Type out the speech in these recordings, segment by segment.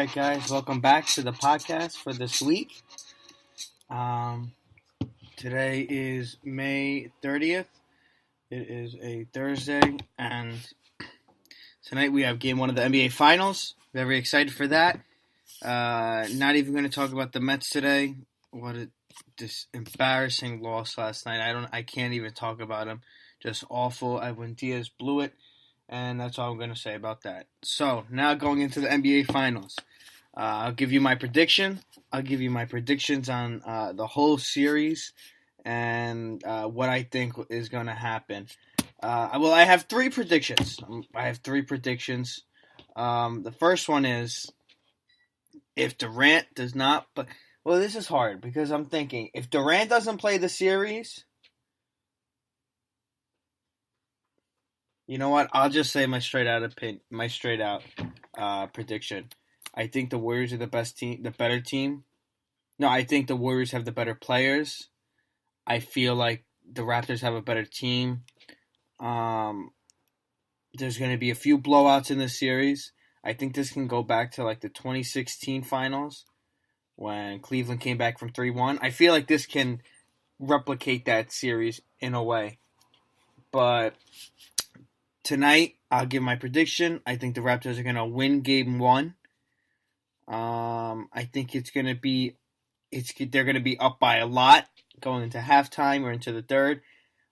right, guys, welcome back to the podcast for this week. Today is May 30th. It is a Thursday, and tonight we have Game 1 of the NBA Finals. Very excited for that. Not even going to talk about the Mets today. This embarrassing loss last night. I can't even talk about them. Just awful. Edwin Diaz blew it, and that's all I'm going to say about that. So, now going into the NBA Finals. I'll give you my prediction. I'll give you my predictions on the whole series and what I think is going to happen. I have three predictions. The first one is if Durant does not... Well, this is hard because I'm thinking if Durant doesn't play the series... You know what? I'll just say my straight out prediction. I think the Warriors are the better team. No, I think the Warriors have the better players. I feel like the Raptors have a better team. There's going to be a few blowouts in this series. I think this can go back to like the 2016 finals when Cleveland came back from 3-1. I feel like this can replicate that series in a way. But tonight, I'll give my prediction. I think the Raptors are going to win Game 1. I think they're going to be up by a lot going into halftime or into the third.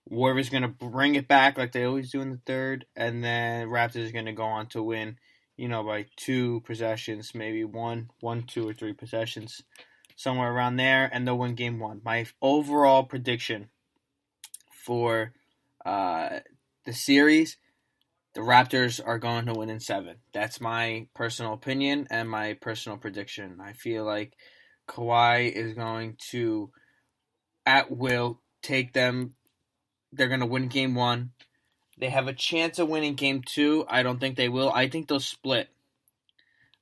Warriors going to bring it back like they always do in the third, and then Raptors are going to go on to win, by 2 possessions, maybe one, 2, or 3 possessions, somewhere around there, and they'll win Game 1. My overall prediction for the series, the Raptors are going to win in 7. That's my personal opinion and my personal prediction. I feel like Kawahi is going to, at will, take them. They're going to win Game 1. They have a chance of winning Game 2. I don't think they will. I think they'll split.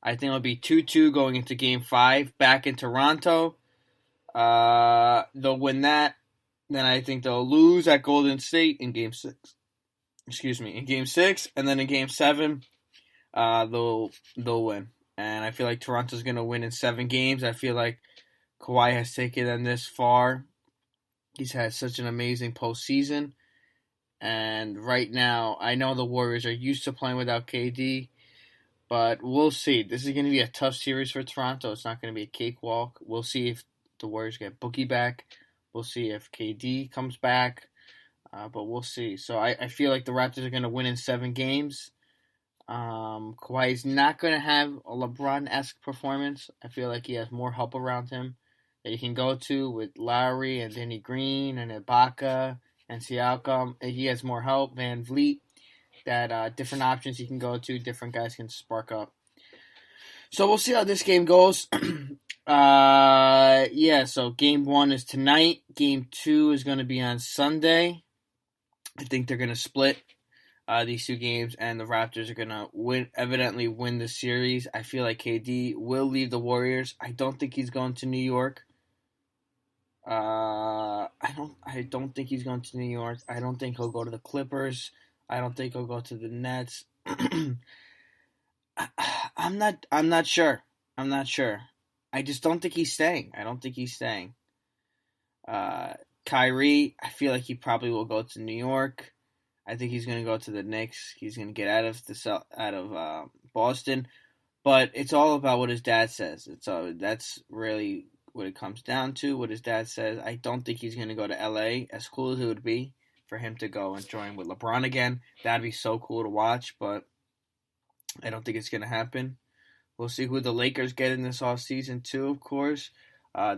I think it'll be 2-2 going into Game 5 back in Toronto. They'll win that. Then I think they'll lose at Golden State in Game 6. In Game 6, and then in Game 7, they'll win. And I feel like Toronto's going to win in 7 games. I feel like Kawhi has taken them this far. He's had such an amazing postseason. And right now, I know the Warriors are used to playing without KD, but we'll see. This is going to be a tough series for Toronto. It's not going to be a cakewalk. We'll see if the Warriors get Boogie back. We'll see if KD comes back. But we'll see. So I feel like the Raptors are going to win in 7 games. Kawhi's not going to have a LeBron-esque performance. I feel like he has more help around him that he can go to with Lowry and Danny Green and Ibaka and Siakam. He has more help. Van Vliet, that different options he can go to. Different guys can spark up. So we'll see how this game goes. So Game 1 is tonight. Game 2 is going to be on Sunday. I think they're going to split these 2 games, and the Raptors are going to evidently win the series. I feel like KD will leave the Warriors. I don't think he's going to New York. I don't think he's going to New York. I don't think he'll go to the Clippers. I don't think he'll go to the Nets. I'm not sure. I just don't think he's staying. Kyrie, I feel like he probably will go to New York. I think he's going to go to the Knicks. He's going to get out of Boston. But it's all about what his dad says. That's really what it comes down to, what his dad says. I don't think he's going to go to LA, as cool as it would be for him to go and join with LeBron again. That'd be so cool to watch, but I don't think it's going to happen. We'll see who the Lakers get in this offseason, too, of course.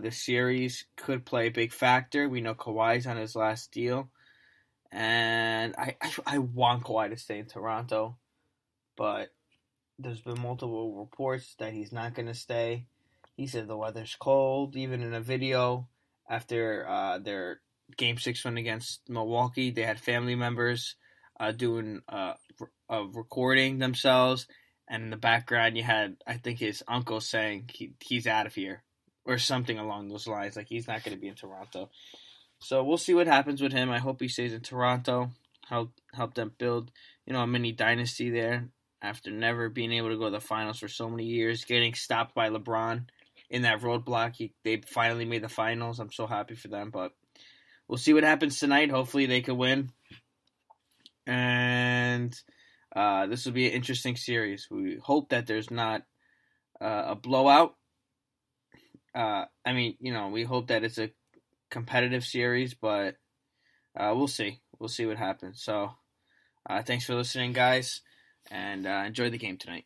This series could play a big factor. We know Kawhi's on his last deal. And I want Kawhi to stay in Toronto. But there's been multiple reports that he's not going to stay. He said the weather's cold. Even in a video after their Game 6 win against Milwaukee, they had family members doing recording themselves. And in the background, you had, I think, his uncle saying he's out of here. Or something along those lines. Like, he's not going to be in Toronto. So we'll see what happens with him. I hope he stays in Toronto. Help them build, a mini dynasty there. after never being able to go to the finals for so many years, getting stopped by LeBron in that roadblock. They finally made the finals. I'm so happy for them, but we'll see what happens tonight. Hopefully they can win. And this will be an interesting series. We hope that there's not a blowout. We hope that it's a competitive series, but we'll see. We'll see what happens. So, thanks for listening, guys, and enjoy the game tonight.